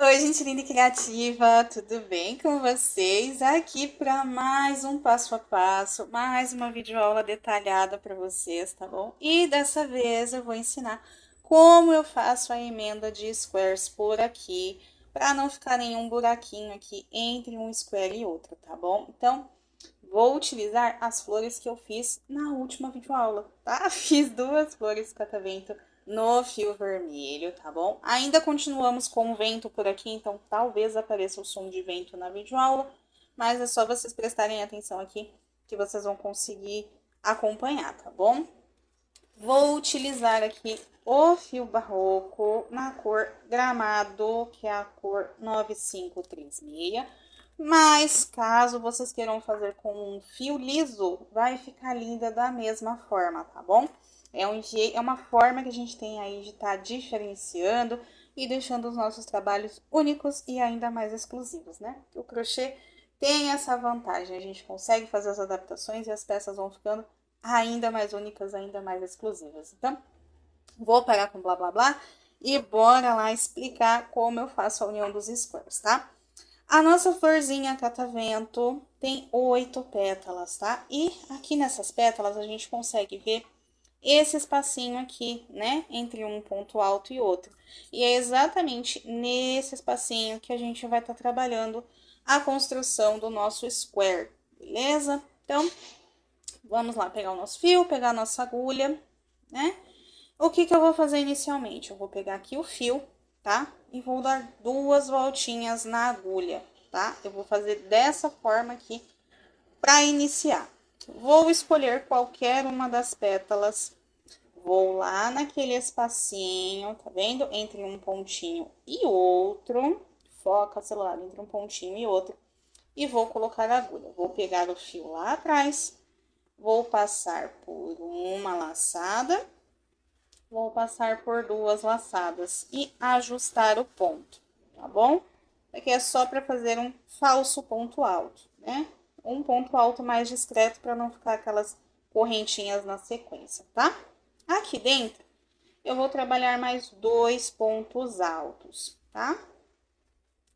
Oi, gente linda e criativa, tudo bem com vocês? Aqui para mais um passo a passo, mais uma videoaula detalhada para vocês, tá bom? E dessa vez eu vou ensinar como eu faço a emenda de squares por aqui, para não ficar nenhum buraquinho aqui entre um square e outro, tá bom? Então, vou utilizar as flores que eu fiz na última videoaula, tá? Fiz duas flores catavento no fio vermelho, tá bom? Ainda continuamos com o vento por aqui, então talvez apareça o som de vento na videoaula, mas é só vocês prestarem atenção aqui que vocês vão conseguir acompanhar, tá bom? Vou utilizar aqui o fio barroco na cor gramado, que é a cor 9536. Mas caso vocês queiram fazer com um fio liso, vai ficar linda da mesma forma, tá bom? É uma forma que a gente tem aí de estar diferenciando e deixando os nossos trabalhos únicos e ainda mais exclusivos, né? O crochê tem essa vantagem, a gente consegue fazer as adaptações e as peças vão ficando ainda mais únicas, ainda mais exclusivas. Então, vou parar com blá blá blá e bora lá explicar como eu faço a união dos squares, tá? A nossa florzinha catavento tem 8 pétalas, tá? E aqui nessas pétalas a gente consegue ver esse espacinho aqui, né? Entre um ponto alto e outro. E é exatamente nesse espacinho que a gente vai estar trabalhando a construção do nosso square, beleza? Então, vamos lá pegar o nosso fio, pegar a nossa agulha, né? O que eu vou fazer inicialmente? Eu vou pegar aqui o fio, tá? E vou dar duas voltinhas na agulha, tá? Eu vou fazer dessa forma aqui para iniciar. Vou escolher qualquer uma das pétalas. Vou lá naquele espacinho, tá vendo? Entre um pontinho e outro. Foca, celular, entre um pontinho e outro. E vou colocar a agulha. Vou pegar o fio lá atrás. Vou passar por uma laçada. Vou passar por duas laçadas e ajustar o ponto, tá bom? Aqui é só para fazer um falso ponto alto, né? Um ponto alto mais discreto para não ficar aquelas correntinhas na sequência, tá? Aqui dentro, eu vou trabalhar mais dois pontos altos, tá?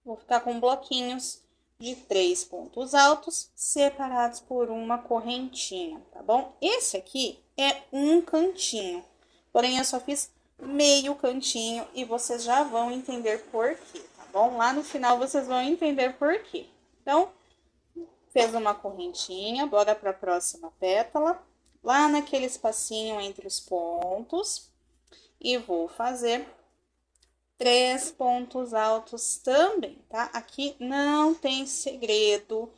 Vou ficar com bloquinhos de 3 pontos altos separados por uma correntinha, tá bom? Esse aqui é um cantinho, porém eu só fiz meio cantinho e vocês já vão entender por quê, tá bom? Lá no final vocês vão entender por quê. Então, fez uma correntinha, bora para a próxima pétala, lá naquele espacinho entre os pontos, e vou fazer 3 pontos altos também, tá? Aqui não tem segredo.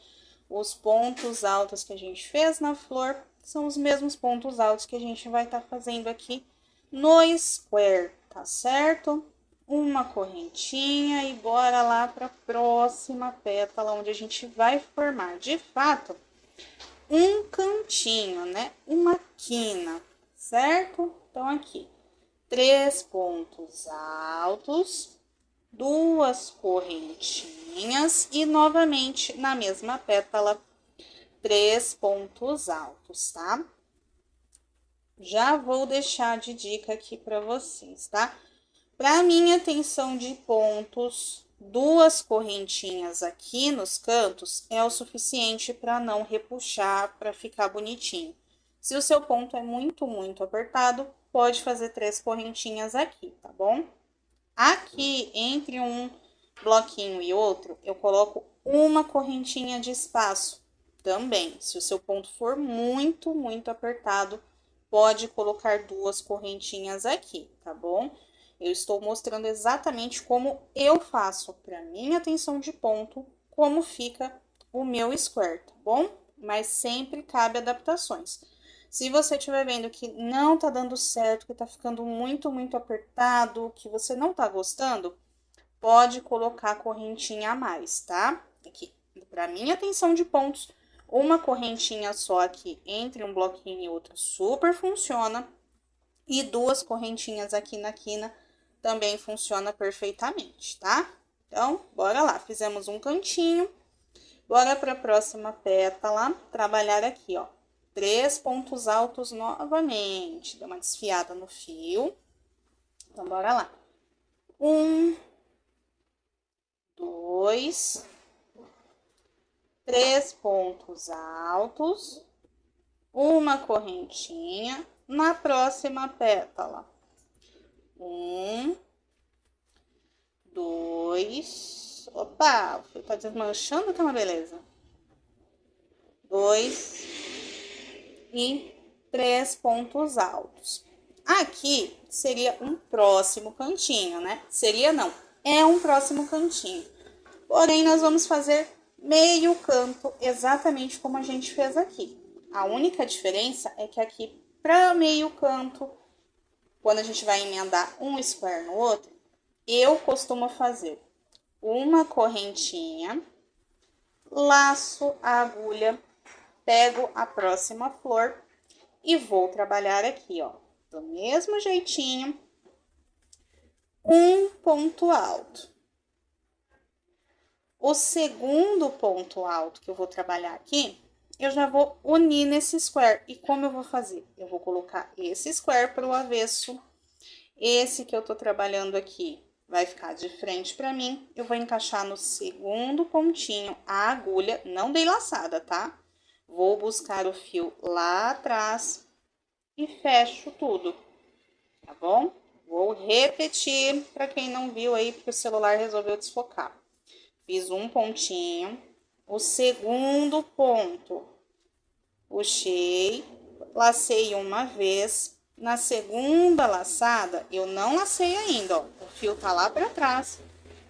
Os pontos altos que a gente fez na flor são os mesmos pontos altos que a gente vai estar fazendo aqui no square, tá certo? Uma correntinha e bora lá para a próxima pétala, onde a gente vai formar, de fato, um cantinho, né? Uma quina, certo? Então, aqui, 3 pontos altos, duas correntinhas e novamente na mesma pétala, 3 pontos altos, tá? Já vou deixar de dica aqui para vocês, tá? Para minha tensão de pontos, duas correntinhas aqui nos cantos é o suficiente para não repuxar, para ficar bonitinho. Se o seu ponto é muito apertado, pode fazer 3 correntinhas aqui, tá bom? Aqui, entre um bloquinho e outro, eu coloco uma correntinha de espaço também. Se o seu ponto for muito apertado, pode colocar duas correntinhas aqui, tá bom? Eu estou mostrando exatamente como eu faço para minha tensão de ponto, como fica o meu square, tá bom? Mas sempre cabe adaptações. Se você estiver vendo que não tá dando certo, que tá ficando muito apertado, que você não tá gostando, pode colocar correntinha a mais, tá? Aqui, para minha tensão de pontos, uma correntinha só aqui entre um bloquinho e outro super funciona. E duas correntinhas aqui na quina também funciona perfeitamente, tá? Então, bora lá. Fizemos um cantinho. Bora para a próxima pétala, trabalhar aqui, ó. 3 pontos altos novamente. Deu uma desfiada no fio. Então, bora lá. Um, 2, 3 pontos altos, uma correntinha na próxima pétala. 1, 2, opa, o fio tá desmanchando, tá uma beleza. 2 e 3 pontos altos. Aqui seria um próximo cantinho, né? Seria não, é um próximo cantinho. Porém, nós vamos fazer meio canto exatamente como a gente fez aqui. A única diferença é que aqui, para meio canto, quando a gente vai emendar um square no outro, eu costumo fazer uma correntinha, laço a agulha, pego a próxima flor e vou trabalhar aqui, ó, do mesmo jeitinho, um ponto alto. O segundo ponto alto que eu vou trabalhar aqui, eu já vou unir nesse square. E como eu vou fazer? Eu vou colocar esse square para o avesso. Esse que eu tô trabalhando aqui vai ficar de frente para mim. Eu vou encaixar no segundo pontinho a agulha, não dei laçada, tá? Vou buscar o fio lá atrás e fecho tudo, tá bom? Vou repetir para quem não viu aí, porque o celular resolveu desfocar. Fiz um pontinho, o segundo ponto, puxei, lacei uma vez. Na segunda laçada, eu não lacei ainda, ó, o fio tá lá para trás.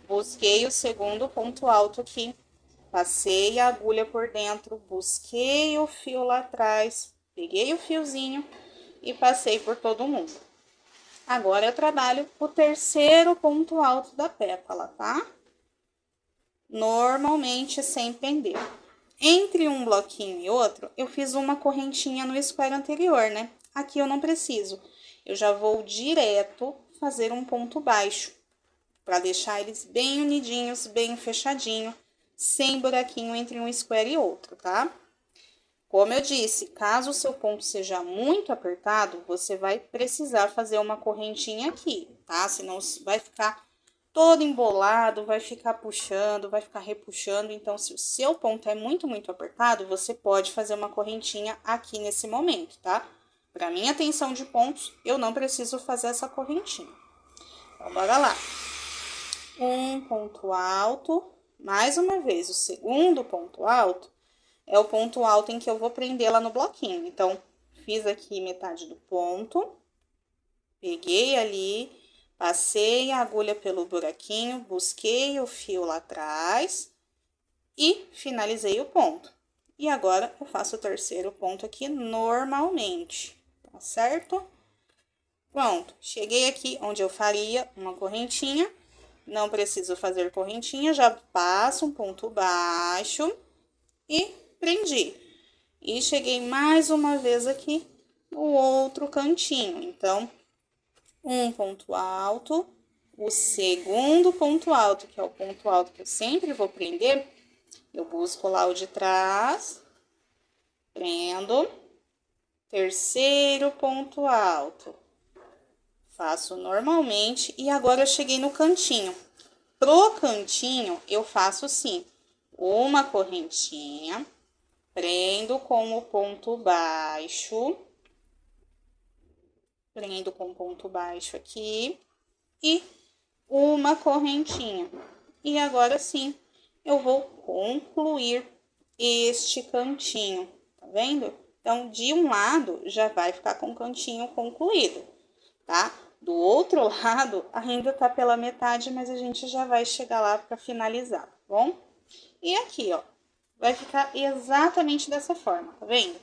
Busquei o segundo ponto alto aqui, passei a agulha por dentro, busquei o fio lá atrás, peguei o fiozinho e passei por todo mundo. Agora eu trabalho o terceiro ponto alto da pétala, tá? Normalmente sem prender. Entre um bloquinho e outro, eu fiz uma correntinha no square anterior, né? Aqui eu não preciso. Eu já vou direto fazer um ponto baixo, para deixar eles bem unidinhos, bem fechadinho, sem buraquinho entre um square e outro, tá? Como eu disse, caso o seu ponto seja muito apertado, você vai precisar fazer uma correntinha aqui, tá? Senão vai ficar todo embolado, vai ficar puxando, vai ficar repuxando. Então, se o seu ponto é muito apertado, você pode fazer uma correntinha aqui nesse momento, tá? Para minha tensão de pontos, eu não preciso fazer essa correntinha. Então, bora lá. Um ponto alto, mais uma vez, o segundo ponto alto é o ponto alto em que eu vou prender lá no bloquinho. Então, fiz aqui metade do ponto, peguei ali, passei a agulha pelo buraquinho, busquei o fio lá atrás e finalizei o ponto. E agora, eu faço o terceiro ponto aqui normalmente, tá certo? Pronto, cheguei aqui onde eu faria uma correntinha. Não preciso fazer correntinha, já passo um ponto baixo e prendi. E cheguei mais uma vez aqui no outro cantinho. Então, um ponto alto, o segundo ponto alto, que é o ponto alto que eu sempre vou prender, eu busco lá o de trás, prendo, terceiro ponto alto, faço normalmente e agora eu cheguei no cantinho. Pro cantinho, eu faço assim, uma correntinha, prendo com o ponto baixo, prendo com o ponto baixo aqui e uma correntinha. E agora sim, eu vou concluir este cantinho, tá vendo? Então, de um lado, já vai ficar com o cantinho concluído, tá? Do outro lado, ainda tá pela metade, mas a gente já vai chegar lá para finalizar, tá bom? E aqui, ó, vai ficar exatamente dessa forma, tá vendo?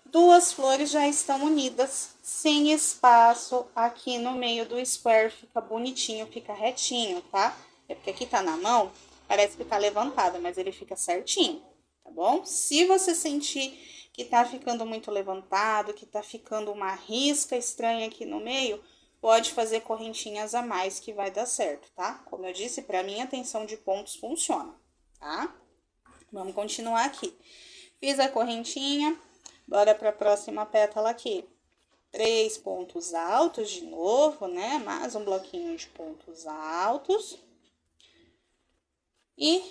Duas flores já estão unidas, sem espaço aqui no meio do square, fica bonitinho, fica retinho, tá? É porque aqui tá na mão, parece que tá levantada, mas ele fica certinho, tá bom? Se você sentir que tá ficando muito levantado, que tá ficando uma risca estranha aqui no meio, pode fazer correntinhas a mais que vai dar certo, tá? Como eu disse, pra mim a tensão de pontos funciona, tá? Vamos continuar aqui. Fiz a correntinha, bora para a próxima pétala aqui. 3 pontos altos de novo, né? Mais um bloquinho de pontos altos. e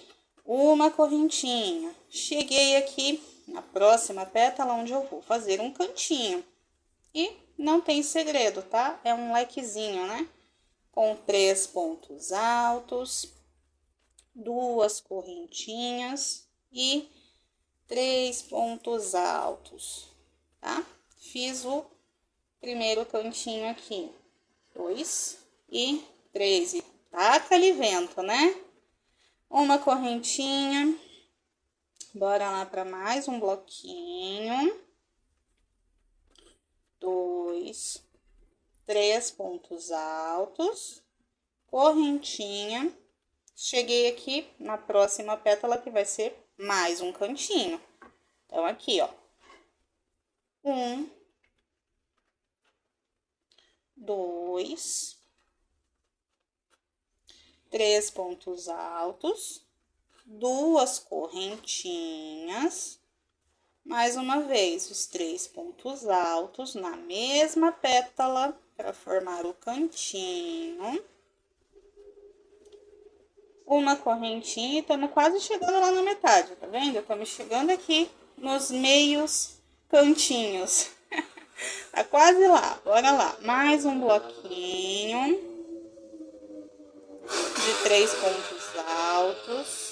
uma correntinha. Cheguei aqui na próxima pétala onde eu vou fazer um cantinho. E não tem segredo, tá? É um lequezinho, né? Com 3 pontos altos, 2 correntinhas e 3 pontos altos, tá? Fiz o primeiro cantinho aqui, 2 e 3. E taca-lhe vento, né? Uma correntinha. Bora lá para mais um bloquinho. 2, 3 pontos altos, correntinha. Cheguei aqui na próxima pétala que vai ser mais um cantinho. Então, aqui, ó. 1, 2, 3 pontos altos, 2 correntinhas. Mais uma vez, os 3 pontos altos na mesma pétala para formar o cantinho. Uma correntinha e estamos quase chegando lá na metade, tá vendo? Estamos chegando aqui nos meios cantinhos. Tá quase lá, bora lá. Mais um bloquinho de 3 pontos altos.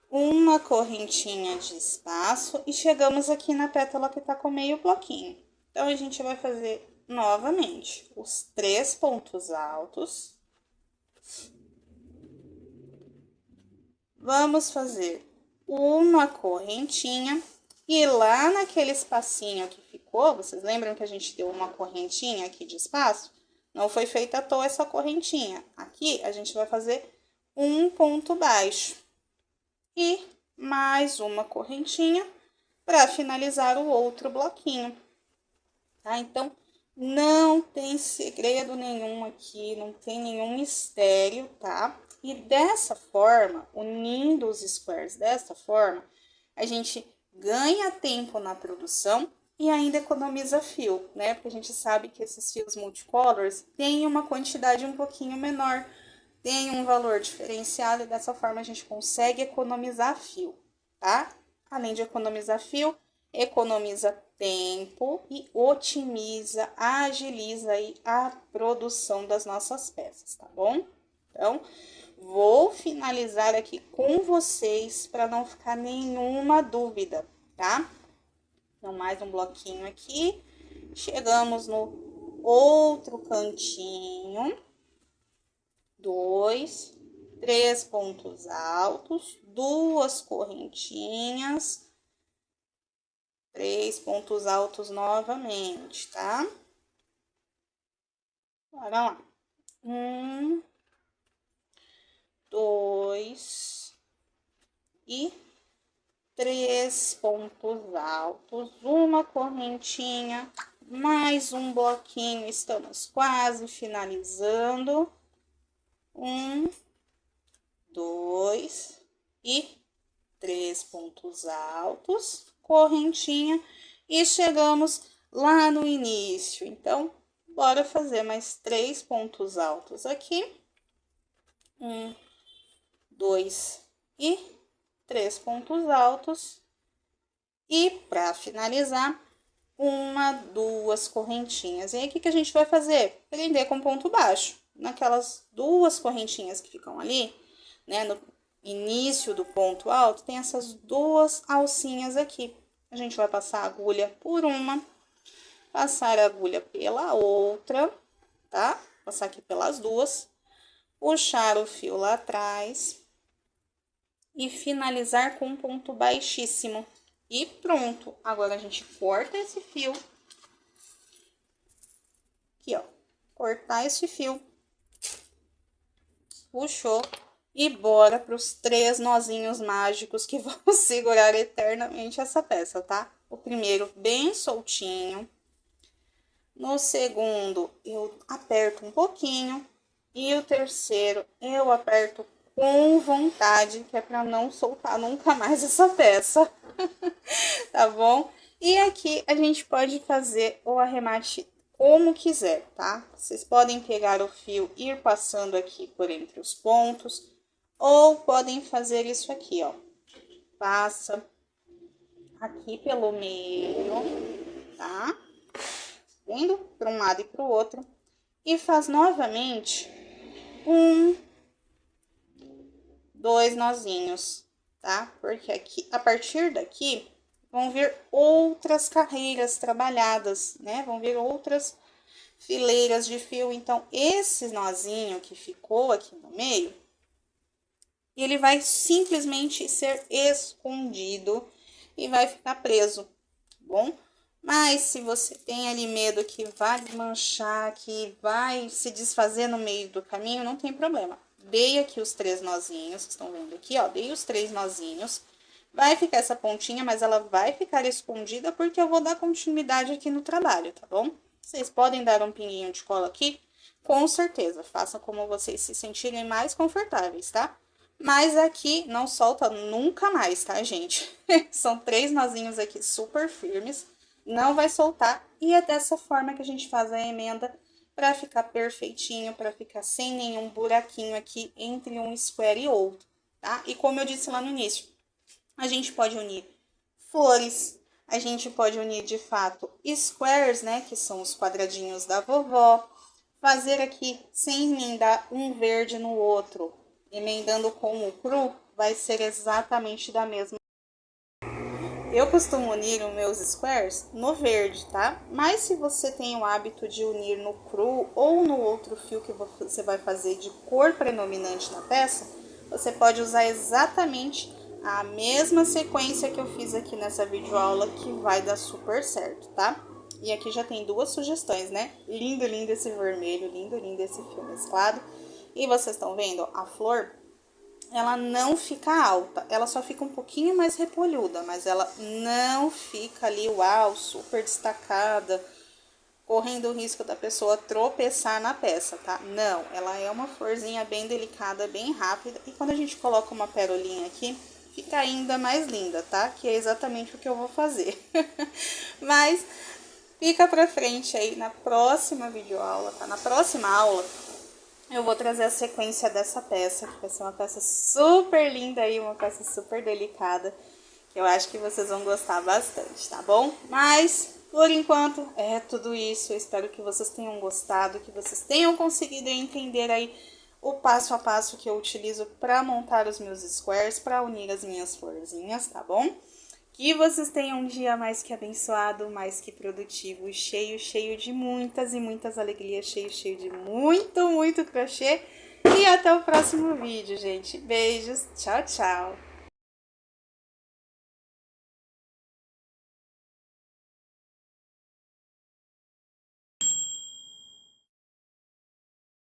Uma correntinha de espaço e chegamos aqui na pétala que tá com meio bloquinho. Então, a gente vai fazer novamente os 3 pontos altos. Vamos fazer uma correntinha e lá naquele espacinho que ficou, vocês lembram que a gente deu uma correntinha aqui de espaço? Não foi feita à toa essa correntinha. Aqui, a gente vai fazer um ponto baixo. E mais uma correntinha para finalizar o outro bloquinho, tá? Então, não tem segredo nenhum aqui, não tem nenhum mistério, tá? E dessa forma, unindo os squares dessa forma, a gente ganha tempo na produção e ainda economiza fio, né? Porque a gente sabe que esses fios multicolors têm uma quantidade um pouquinho menor, tem um valor diferenciado e dessa forma a gente consegue economizar fio, tá? Além de economizar fio, economiza tempo e otimiza, agiliza aí a produção das nossas peças, tá bom? Então, vou finalizar aqui com vocês para não ficar nenhuma dúvida, tá? Então, mais um bloquinho aqui. Chegamos no outro cantinho. 2, 3 pontos altos, 2 correntinhas, 3 pontos altos novamente, tá? Bora lá. 1, 2 e 3 pontos altos, uma correntinha, mais um bloquinho, estamos quase finalizando. 1, 2 e 3 pontos altos, correntinha e chegamos lá no início. Então, bora fazer mais 3 pontos altos aqui. 1, 2 e 3 pontos altos. E para finalizar, 1, 2 correntinhas. E aí, o que a gente vai fazer? Prender com ponto baixo. Naquelas 2 correntinhas que ficam ali, né, no início do ponto alto, tem essas 2 alcinhas aqui. A gente vai passar a agulha por uma, passar a agulha pela outra, tá? Passar aqui pelas 2, puxar o fio lá atrás e finalizar com um ponto baixíssimo. E pronto, agora a gente corta esse fio. Aqui, ó, cortar esse fio. Puxou e bora para os 3 nozinhos mágicos que vão segurar eternamente essa peça, tá? O primeiro bem soltinho. No segundo, eu aperto um pouquinho. E o terceiro, eu aperto com vontade, que é para não soltar nunca mais essa peça. Tá bom? E aqui a gente pode fazer o arremate como quiser, tá? Vocês podem pegar o fio e ir passando aqui por entre os pontos, ou podem fazer isso aqui, ó. Passa aqui pelo meio, tá? Vendo? Para um lado e para o outro. E faz novamente 2 nozinhos, tá? Porque aqui, a partir daqui, vão vir outras carreiras trabalhadas, né? Vão vir outras fileiras de fio. Então, esse nozinho que ficou aqui no meio, ele vai simplesmente ser escondido e vai ficar preso, tá bom? Mas se você tem ali medo que vai manchar, que vai se desfazer no meio do caminho, não tem problema. Dei aqui os 3 nozinhos, vocês estão vendo aqui, ó, dei os 3 nozinhos. Vai ficar essa pontinha, mas ela vai ficar escondida porque eu vou dar continuidade aqui no trabalho, tá bom? Vocês podem dar um pinguinho de cola aqui, com certeza. Façam como vocês se sentirem mais confortáveis, tá? Mas aqui não solta nunca mais, tá, gente? São 3 nozinhos aqui super firmes, não vai soltar. E é dessa forma que a gente faz a emenda para ficar perfeitinho, para ficar sem nenhum buraquinho aqui entre um square e outro, tá? E como eu disse lá no início, a gente pode unir flores, a gente pode unir de fato squares, né, que são os quadradinhos da vovó, fazer aqui sem emendar um verde no outro, emendando com o cru, vai ser exatamente da mesma. Eu costumo unir os meus squares no verde, tá? Mas se você tem o hábito de unir no cru ou no outro fio que você vai fazer de cor predominante na peça, você pode usar exatamente a mesma sequência que eu fiz aqui nessa videoaula, que vai dar super certo, tá? E aqui já tem 2 sugestões, né? Lindo, lindo esse vermelho, lindo, lindo esse fio mesclado. E vocês estão vendo, a flor, ela não fica alta, ela só fica um pouquinho mais repolhuda, mas ela não fica ali, uau, super destacada, correndo o risco da pessoa tropeçar na peça, tá? Não, ela é uma florzinha bem delicada, bem rápida, e quando a gente coloca uma perolinha aqui, fica ainda mais linda, tá? Que é exatamente o que eu vou fazer. Mas fica pra frente aí, na próxima videoaula, tá? Na próxima aula, eu vou trazer a sequência dessa peça, que vai ser uma peça super linda aí, uma peça super delicada, que eu acho que vocês vão gostar bastante, tá bom? Mas, por enquanto, é tudo isso. Eu espero que vocês tenham gostado, que vocês tenham conseguido entender aí o passo a passo que eu utilizo para montar os meus squares, para unir as minhas florzinhas, tá bom? Que vocês tenham um dia mais que abençoado, mais que produtivo, cheio, cheio de muitas e muitas alegrias, cheio, cheio de muito, muito crochê. E até o próximo vídeo, gente. Beijos, tchau, tchau!